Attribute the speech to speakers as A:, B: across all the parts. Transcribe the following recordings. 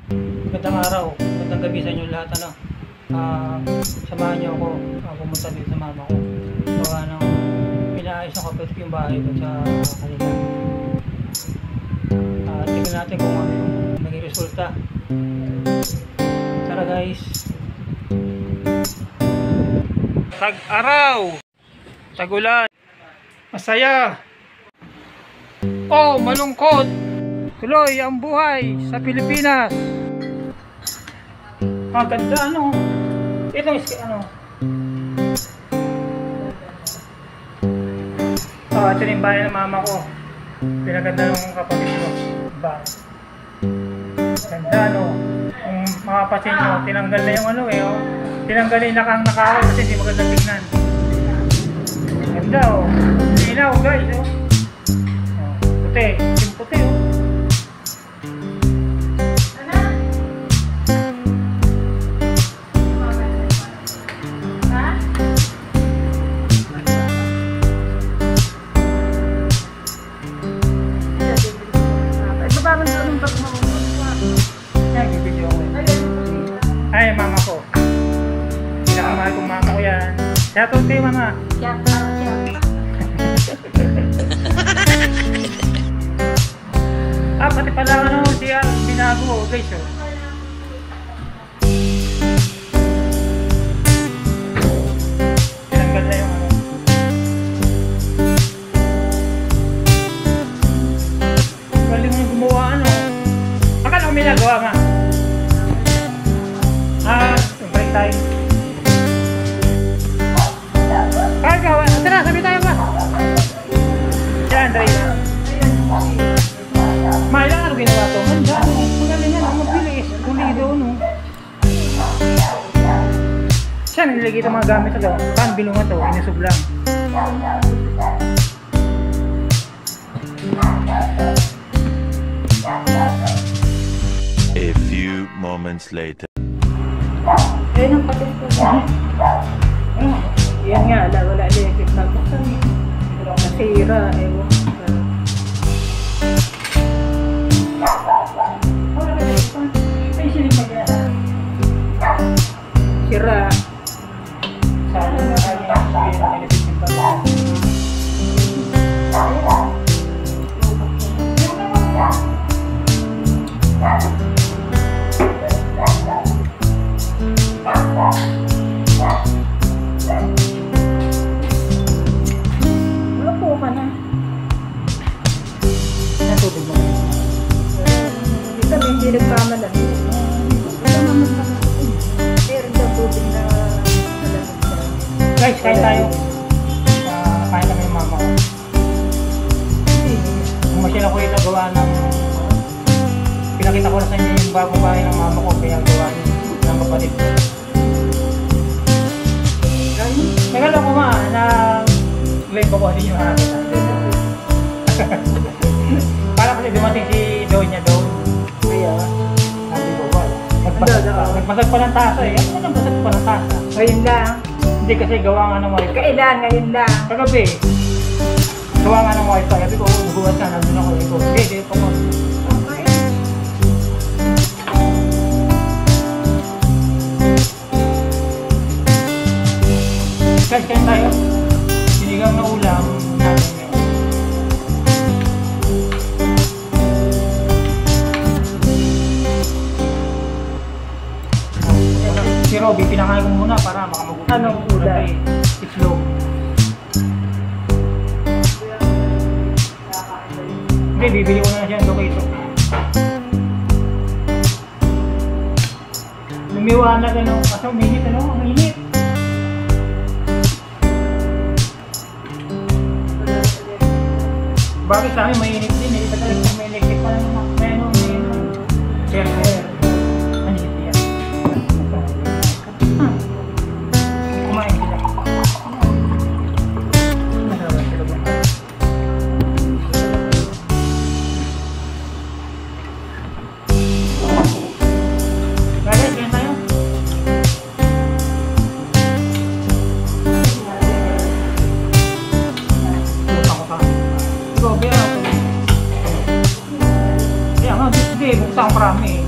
A: Magandang araw, magandang gabi sa inyo lahat. Samahan niyo ako pumunta dito sa mama ko. Gawa ng pinaayos ng kapatid ko yung bahay ko sa kanila. Tingnan natin kung ano yung naging resulta. Tara guys. Tag-araw, tag-ulan, masaya o malungkot, tuloy ang buhay sa Pilipinas. Ganda ano. Ito is ano. Ito yung bahay ng mama ko. Pinaganda ng kapatid ko. Diba? Ganda no. Kung makapasin nyo, tinanggal na yung ano eh. Oh. Tinanggal na yung nakakawal kasi hindi maganda tingnan. Ganda oh. Linaw guys oh. Puti. Yung puti oh. Ay, mama ko. Pinakamahal kong mama ko yan. Shoutout kayo, mama. Shoutout. Pati pala ano, siya binago, guys. Tinanggal na yung ano. Galing mo gumawa ano. Akala ko may nagawa nga. Yung break time. Kaya, tara, sabi tayo ba? Siya, Andre. Mailang ano ginawa to? Magaling yan, mabilis. Pulido, no? Siya, nilagay ito mga gamit ito. Pan, bilong ito, inisub lang.
B: A few moments later.
C: Ayun ang patin ko na. Yan nga, wala electric na buksan. Nasira, ewan. Ay, siling mag-iara. Sira. Sana na kanya sabihin na nilipin pa ba? Wala ka na. Natutog mo. Dito may hindi nagpamalan. Wala naman pa na. Meron daw tubig na malamig.
A: Guys, kain tayo. Kain kami ng mama ko. Masyala ko yung nagawa ng pinakita ko na sa inyo yung bagong bahay ng mama ko kaya gawa ng kapatid ko. Nagala ko ma na live ako din yung akin. Parang kasi dumating si Donya doon. Kaya sabi ko ba, nagmasag pa ng tasa eh. Ano nagmasag pa ng tasa?
C: Ngayon lang.
A: Hindi kasi gawa nga ng wifi.
C: Kailan? Ngayon lang.
A: Kagabi, gawa nga ng wifi. Sabi ko, buhat na, nandun ako. Ito, hindi pa mo. Guys, kain tayo. Sinigang na ulam natin ngayon. Si Robby, pinakain ko muna para makamagulat.
C: Anong ulam?
A: Itlog. Hindi, bibili ko na siya ito kayo. Lumiwanag ano, kasi uminit ano, uminit. Bakit sa amin mainit din eh, kasi may electric pa naman, may ano, server. Mainit yan. Kumain sila. Guys, kain tayo. Buksan ko marami.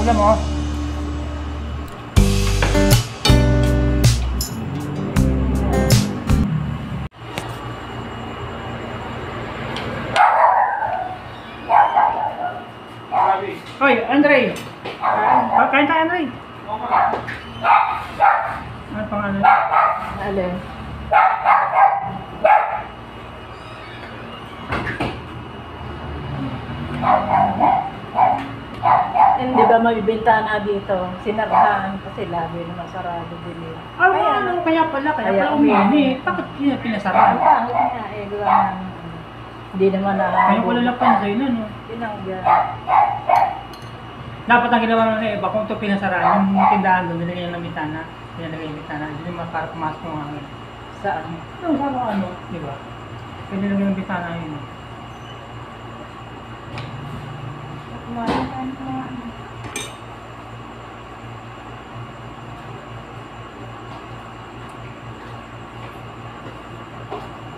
A: Alam mo? Hoy, Andre! Kain tayo, Andre! Ano pangalan?
C: Alin? Hindi ba may bintana dito? Sinarhan kasi lagi naman sarado din eh.
A: Kaya pala
C: Kaya
A: uminit. Bakit yun pinasaraan?
C: Ang pangit nga eh, gawa ng hindi naman na
A: Kaya ko lalapan sa'yo na, no?
C: tinanggal.
A: Dapat ang ginawa ng iba, kung ito pinasaraan, yung tindahan doon, nilagyan ng mitana. Nilagyan ng mitana, hindi naman para pumasok ng hangin.
C: Saan?
A: Sa ano, di ba? Pwede nilagyan ng mitana yun.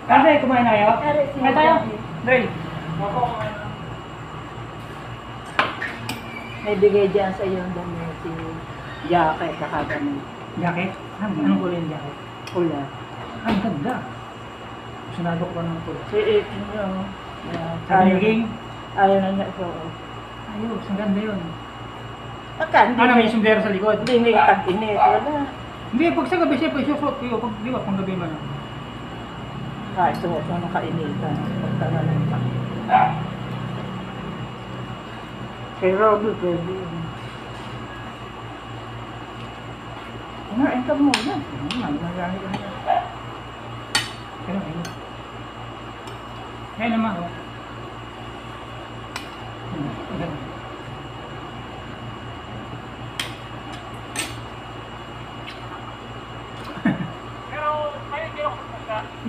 A: Andre, kumain na kayo? Kumain tayo? Andre.
C: May bigay dyan sa iyo dami si Jacket saka ganun.
A: Jacket? Anong kulay yung jacket?
C: Pula.
A: Ang ganda. Sunado ko pa ng pula.
C: Si Aiken nyo.
A: Sabi yung king?
C: Ayaw na niya ito.
A: Ayos, ang ganda yun.
C: Baka hindi
A: Ano, may sombrero sa likod?
C: hindi may tag-init. Wala.
A: Hindi, pag sa gabi siya, isusot ko yun. Di ba, pang gabi man.
C: Kahit suot mo ng kainitan. Pagtala ng pa. Kay Robby, pwede yun. Kumain ka muna. Marami ka na.
A: Pero ayun. Kaya naman, oh. Ganda.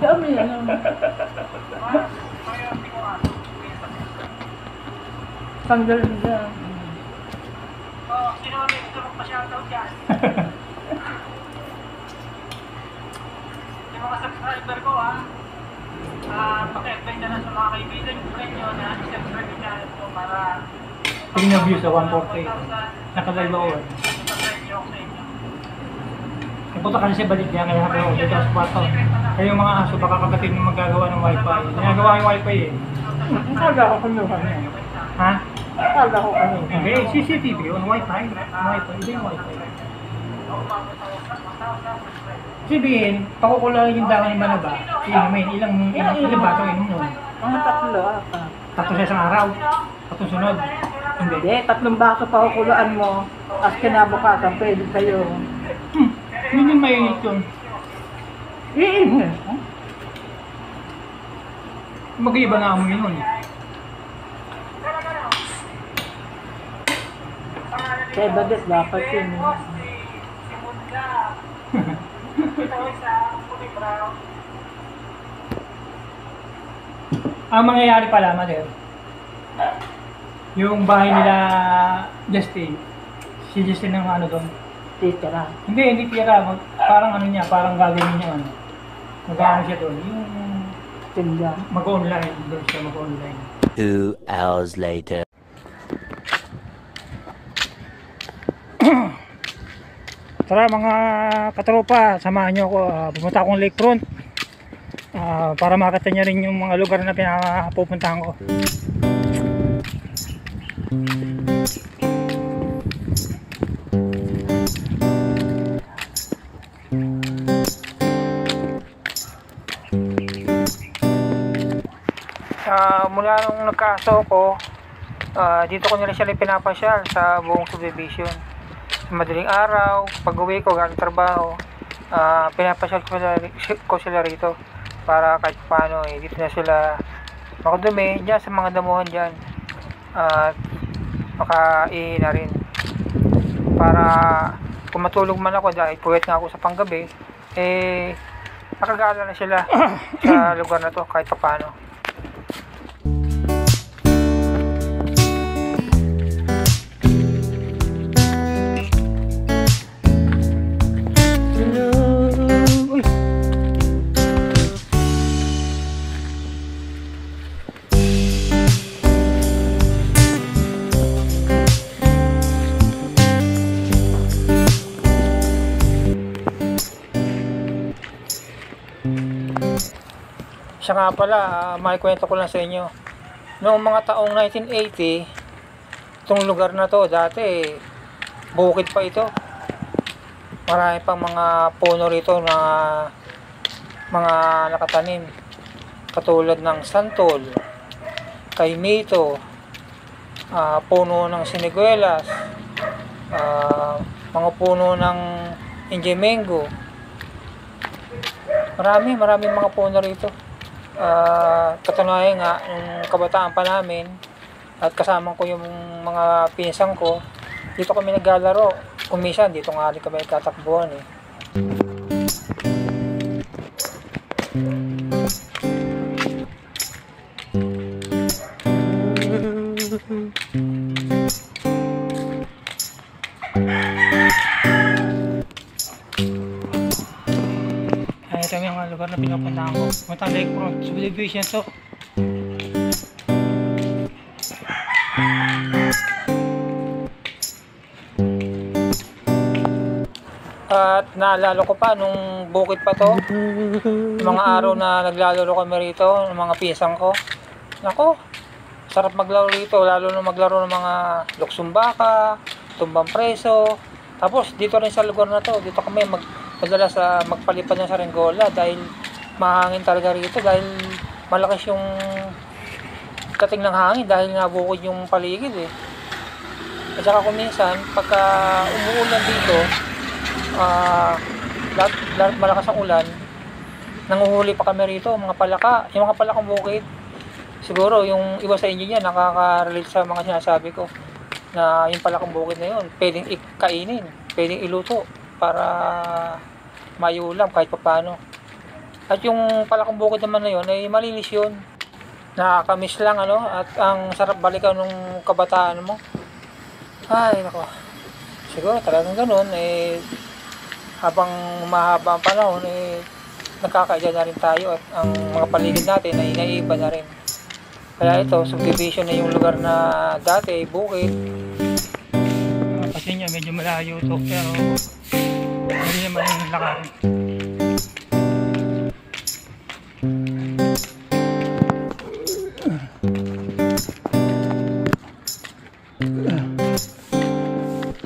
C: Dami yan. Tanggal nila.
A: Sino ang may gusto magpa-shoutout dyan? Yung mga subscriber ko, ha? Paki-apply na lang sa mga kaibigan ko nyo na i-subscribe yung channel ko para tingin yung views sa 140. Nakalive ako, eh. Napunta kasi siya balik niya, kaya sabi ko, dito sa kwarto. Kaya yung mga aso, baka kapatid mo magagawa ng wifi. Ginagawa yung wifi eh.
C: Akala ko kumuha niya.
A: Ha?
C: Akala ko kumuha.
A: Hindi, CCTV yun, wifi. Wifi, hindi yung wifi. Sabihin, pakukulay yung dahon ng manaba, inumin, ilang baso inumin.
C: Mga tatlo ata.
A: Tatlo sa isang araw, tatlong sunod. Hindi.
C: Hindi, 3 baso pa kukuluan mo. As kinabukasan, pwede sa'yo.
A: Hindi yung mainit yun.
C: Iinit.
A: Mag-iiba na amoy yun eh.
C: Sa iba din, dapat yun.
A: Ang mangyayari pala, Mother, yung bahay nila Justin, si Justin ng ano doon.
C: Titira.
A: Hindi tira, parang ano niya, parang gagawin niya ano. Mag-ano siya doon, yung
C: Tinda.
A: mag-online, doon siya mag-online.
B: 2 hours later.
A: Tara mga katropa, samahan nyo ako, pumunta akong lakefront para makita nyo rin yung mga lugar na pinapupuntahan ko. Mula nung nagkaaso ko, dito ko nila sila pinapasyal sa buong subdivision. Sa madaling araw, pag uwi ko galing trabaho, pinapasyal ko sila rito para kahit paano dito na sila makadumi dyan sa mga damuhan dyan at makaihi na rin para kung matulog man ako dahil puwet nga ako sa panggabi nakagala na sila sa lugar na to kahit paano. Siya nga pala, maikwento ko lang sa inyo. Noong mga taong 1980, itong lugar na to, dati, bukid pa ito. Marami pang mga puno rito na mga nakatanim. Katulad ng santol, kaimito, puno ng siniguelas, mga puno ng injemengo. Maraming mga puno rito. Katunayan nga, yung kabataan pa namin at kasama ko yung mga pinsang ko, dito kami naglalaro. Kung minsan, dito nga rin kami tatakbuhan eh. Ito yung lugar na pinupuntahan ko. Puntang Lakefront subdivision to. At naalala ko pa nung bukid pa to, yung mga araw na naglalaro kami rito, ng mga pisang ko. Nako, sarap maglaro rito, lalo na maglaro ng mga luksong baka, tumbang preso. Tapos dito rin sa lugar na to, dito kami madalas magpalipad ng saranggola dahil mahangin talaga rito, dahil malakas yung kating ng hangin dahil nga bukid yung paligid eh. At saka kung minsan pagka umuulan dito, lahat malakas ang ulan, nanguhuli pa kami rito, mga palaka, yung mga palakang bukid. Siguro yung iba sa inyo niya nakaka-relate sa mga sinasabi ko, na yung palakang bukid na yun pwedeng kainin, pwedeng iluto para mayulam kahit paano. At yung palakang bukid naman na yun ay malinis yun, nakakamiss lang ano, at ang sarap balikan nung kabataan mo. Ay nako, siguro talagang ganun eh, habang mahaba ang panahon eh, nagkakaedad na rin tayo at ang mga paligid natin ay naiiba na rin. Kaya ito, subdivision na yung lugar na dati, bukid. Kasi niya medyo malayo ito, pero hindi naman yung lakarin.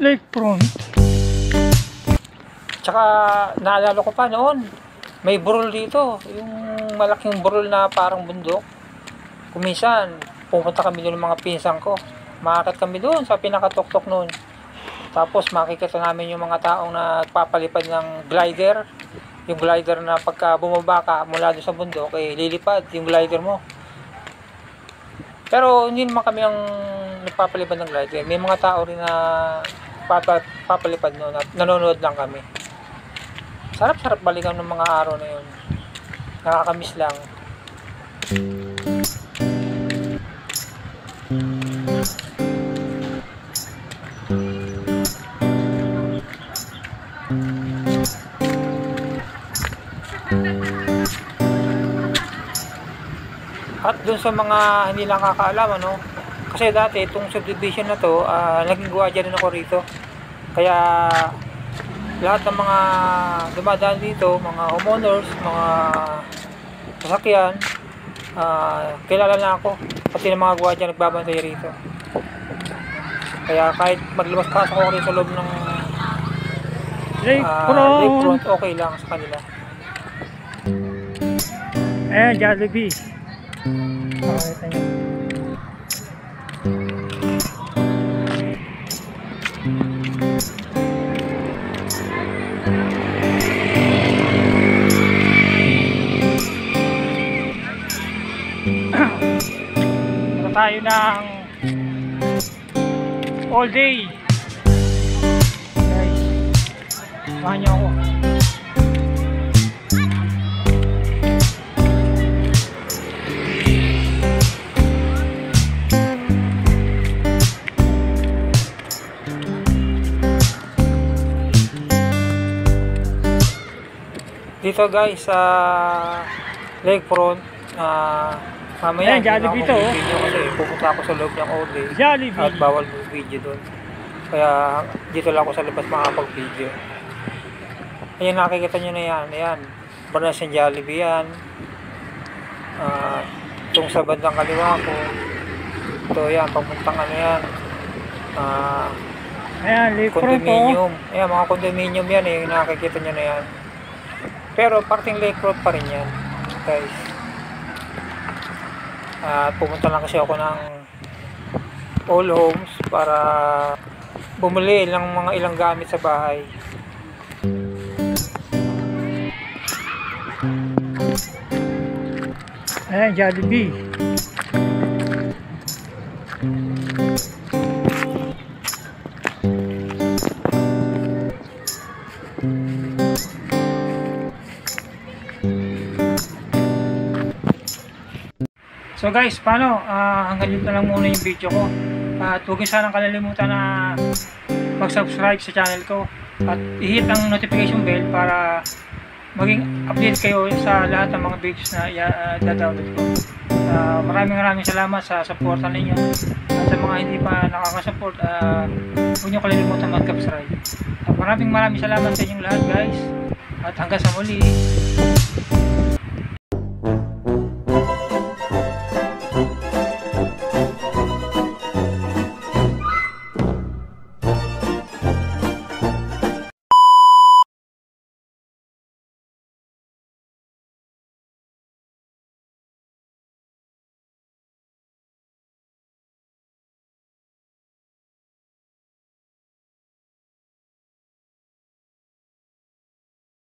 A: Lakefront. Tsaka naalala ko pa noon, may burol dito, yung malaking burol na parang bundok. Kung minsan, pupunta kami doon ng mga pinsang ko, makakit kami doon sa pinakatuktok noon. Tapos makikita namin yung mga taong nagpapalipad ng glider, yung glider na pagka bumaba ka mula doon sa bundok, eh lilipad yung glider mo. Pero hindi naman kami ang nagpapalipad ng glider, may mga tao rin na papalipad noon at nanonood lang kami. Sarap-sarap balikan ng mga araw na yun. Nakakamiss lang. At dun sa mga hindi lang kakaalam, ano, kasi dati itong subdivision na to, naging guardia rin ako rito. Kaya lahat ng mga dumadaan dito, mga homeowners, mga sasakyan, kilala na ako, pati ng mga guardia nagbabantay rito. Kaya kahit maglabas pasok ako rin sa loob ng Lakefront, okay lang sa kanila. Ayan, Jollibee. Pakita nyo. Tayo ng all day guys, samahan nyo ako. Dito guys sa Lakefront, mamaya
C: Jollibee to, oh.
A: Video kasi pupunta ako sa loob ng all day
C: Jollibee.
A: at bawal video doon, kaya dito lang ako sa labas makapag-video. Ayan, nakikita nyo na yan, ayan, Barnas and Jollibee yan.
D: Itong sa bandang kaliwa ko, ito yan, papuntang ano yan,
A: Ayan, lakefront po.
D: condominium. Ayan, mga condominium yan eh, nakikita nyo na yan. Pero parting lakefront pa rin yan, guys. Pumunta lang kasi ako ng All Homes para bumili ng mga ilang gamit sa bahay.
A: Ayan, Jollibee. So guys, paano? Hanggang dito na lang muna yung video ko. At huwag niyo sanang kalilimutan na mag-subscribe sa channel ko at i-hit ang notification bell para maging update kayo sa lahat ng mga videos na i-download ko. Maraming salamat sa supportan ninyo. At sa mga hindi pa nakaka-support, huwag niyo kalilimutan mag-subscribe. Maraming salamat sa inyong lahat guys. At hanggang sa muli.